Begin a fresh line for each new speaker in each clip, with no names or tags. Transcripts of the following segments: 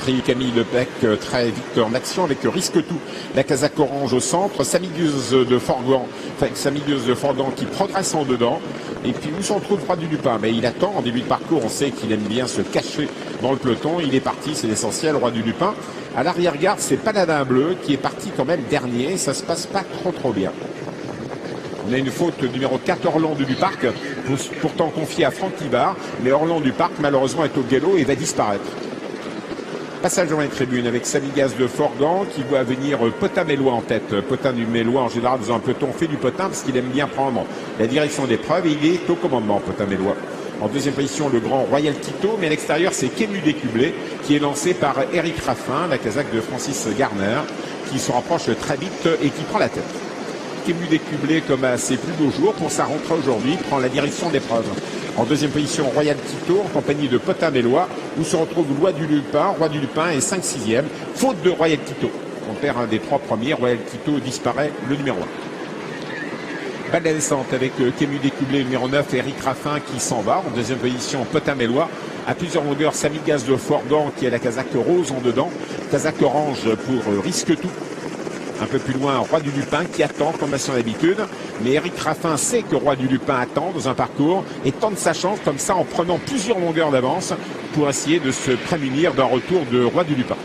l'écurie Camille Lepec, très vite en action avec Risque Tout. La casaque orange au centre, Samigueuse de Forgan, qui progresse en dedans. Et puis où s'en trouve Roi du Lupin? Mais il attend en début de parcours, on sait qu'il aime bien se cacher dans le peloton. Il est parti, c'est l'essentiel, Roi du Lupin. À l'arrière-garde, c'est Paladin Bleu qui est parti quand même dernier. Ça se passe pas trop bien. On a une faute numéro 4, Orlan du Parc, pourtant confié à Franck Libard. Mais Orlan du Parc, malheureusement, est au galop et va disparaître. Passage dans les tribunes avec Samigaz de Forgan qui voit venir Potin Mélois en tête. Potin du Mélois, en général, dans un peloton, fait du potin parce qu'il aime bien prendre la direction d'épreuve et il est au commandement, Potin Mélois. En deuxième position, le grand Royal Tito, mais à l'extérieur, c'est Kému Décublé qui est lancé par Eric Raffin, la casaque de Francis Garner, qui se rapproche très vite et qui prend la tête. Kému Décublé, comme à ses plus beaux jours, pour sa rentrée aujourd'hui, prend la direction d'épreuve. En deuxième position, Royal Tito, en compagnie de Potin Mélois, où se retrouve Roi du Lupin est 5/6e, faute de Royal Tito. On perd un des 3 premiers, Royal Tito disparaît, le numéro 1. Balle de la descente avec Kému Décublé, numéro 9, Eric Raffin qui s'en va. En deuxième position, Potin Mélois. À plusieurs longueurs, Samigaz de Forgan qui a la casaque rose en dedans. Casaque orange pour Risque Tout. Un peu plus loin, Roi du Lupin qui attend comme à son habitude. Mais Eric Raffin sait que Roi du Lupin attend dans un parcours et tente sa chance comme ça en prenant plusieurs longueurs d'avance pour essayer de se prémunir d'un retour de Roi du Lupin.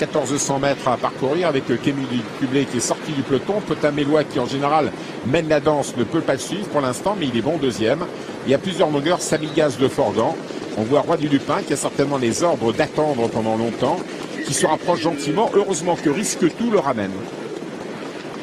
1400 mètres à parcourir avec Kému Décublé qui est sorti du peloton. Potin Mélois qui en général mène la danse ne peut pas le suivre pour l'instant mais il est bon deuxième. Il y a plusieurs longueurs, Samigaz de Forgan. On voit Roi du Lupin qui a certainement les ordres d'attendre pendant longtemps, qui se rapproche gentiment. Heureusement que Risque Tout le ramène.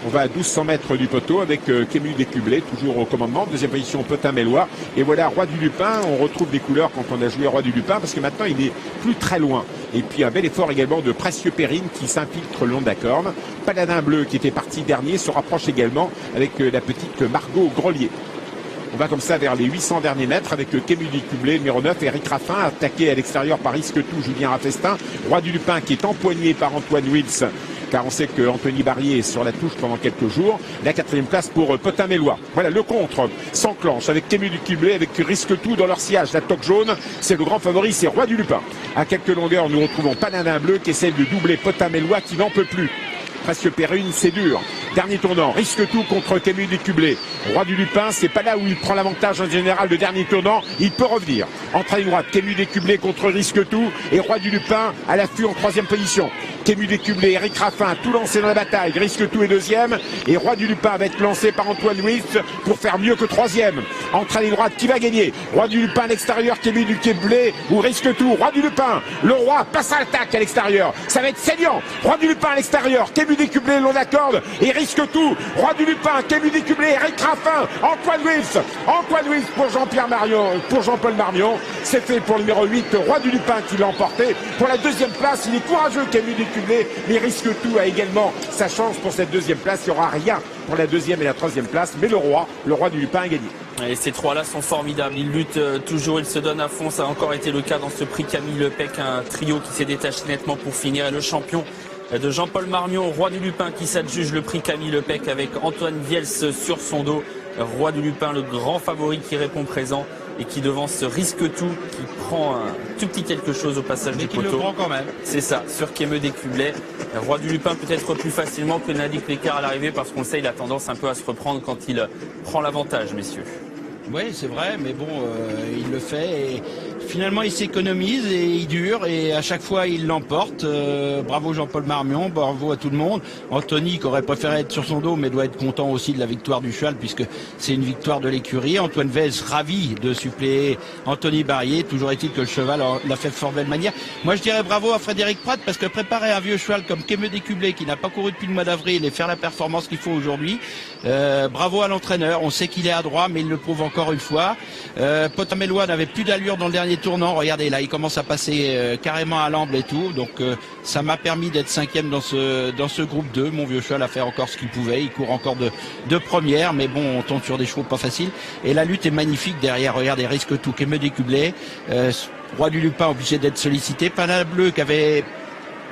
On va à 1200 mètres du poteau avec Kému Décublé, toujours au commandement. Deuxième position, Potin Mélois. Et voilà, Roi du Lupin. On retrouve des couleurs quand on a joué Roi du Lupin, parce que maintenant, il est plus très loin. Et puis, un bel effort également de Précieux Périne qui s'infiltre le long de la corne. Paladin Bleu, qui était parti dernier, se rapproche également avec la petite Margot Grelier. On va comme ça vers les 800 derniers mètres avec Kému Décublé, numéro 9, Eric Raffin, attaqué à l'extérieur par Risque Tout, Julien Raffestin. Roi du Lupin qui est empoigné par Antoine Wills, car on sait que Anthony Barrier est sur la touche pendant quelques jours. La 4e place pour Potin Mélois. Voilà, le contre s'enclenche avec Kému Décublé, avec Risque Tout dans leur sillage. La toque jaune, c'est le grand favori, c'est Roi du Lupin. À quelques longueurs, nous retrouvons Paladin Bleu qui essaie de doubler Potin Mélois qui n'en peut plus. Précieux Périne, c'est dur. Dernier tournant, Risque Tout contre Kému Décublé. Roi du Lupin, c'est pas là où il prend l'avantage en général. Le dernier tournant, il peut revenir. Entrée droite, Kému Décublé contre Risque Tout et Roi du Lupin à l'affût en 3e position. Kému Décublé, Eric Raffin, tout lancé dans la bataille. Risque Tout est 2e et Roi du Lupin va être lancé par Antoine Wills pour faire mieux que 3e. Entrée droite, qui va gagner? Roi du Lupin à l'extérieur, Kému Décublé ou Risque Tout? Roi du Lupin, le roi passe à l'attaque à l'extérieur. Ça va être saignant. Roi du Lupin à l'extérieur, Kému Décublé le long d'accorde et Risque Tout. Roi du Lupin, Kému Décublé, Eric Raffin, Antoine Wills pour Jean-Pierre Marion, pour Jean-Paul Marmion. C'est fait pour le numéro 8, Roi du Lupin qui l'a emporté. Pour la 2e place, il est courageux Kému Décublé, mais Risque Tout a également sa chance pour cette 2e place. Il n'y aura rien pour la 2e et la 3e place, mais le roi du Lupin a gagné.
Et ces 3-là sont formidables, ils luttent toujours, ils se donnent à fond. Ça a encore été le cas dans ce prix Camille Lepec, un trio qui s'est détaché nettement pour finir. Et le champion de Jean-Paul Marmion, Roi du Lupin qui s'adjuge le prix Camille Lepec avec Antoine Viels sur son dos. Roi du Lupin, le grand favori qui répond présent et qui devance Risque Tout, qui prend un tout petit quelque chose au passage du poteau.
Mais qui le prend quand même.
C'est ça, sur Kému Décublé. Roi du Lupin peut-être plus facilement que Nadic Lécart à l'arrivée, parce qu'on le sait, il a tendance un peu à se reprendre quand il prend l'avantage, messieurs.
Oui, c'est vrai, mais bon, il le fait et finalement il s'économise et il dure et à chaque fois il l'emporte. Bravo Jean-Paul Marmion, bravo à tout le monde. Anthony qui aurait préféré être sur son dos mais doit être content aussi de la victoire du cheval puisque c'est une victoire de l'écurie. Antoine Vez ravi de suppléer Anthony Barrier. Toujours est-il que le cheval l'a fait de fort belle manière. Moi je dirais bravo à Frédéric Prat parce que préparer un vieux cheval comme Kému Décublé qui n'a pas couru depuis le mois d'avril et faire la performance qu'il faut aujourd'hui, bravo à l'entraîneur. On sait qu'il est adroit mais il le prouve encore une fois. Potin Mélois n'avait plus d'allure dans le dernier tournant. Regardez là, il commence à passer carrément à l'amble et tout. Donc ça m'a permis d'être 5e dans ce groupe 2. Mon vieux cheval a fait encore ce qu'il pouvait. Il court encore de première, mais bon, on tombe sur des chevaux pas faciles. Et la lutte est magnifique derrière. Regardez, Risque Tout, Kému Décublé. Roi du Lupin obligé d'être sollicité. Paladin Bleu qui avait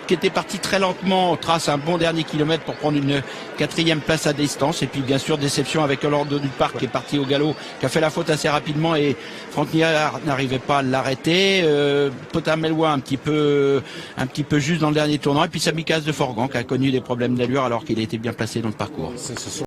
qui était parti très lentement, trace un bon dernier kilomètre pour prendre une 4e place à distance. Et puis bien sûr déception avec Orlando du Parc qui est parti au galop, qui a fait la faute assez rapidement et Franck Nihard n'arrivait pas à l'arrêter. Potamelwa un petit peu juste dans le dernier tournant. Et puis Sami Kass de Forgan qui a connu des problèmes d'allure alors qu'il était bien placé dans le parcours.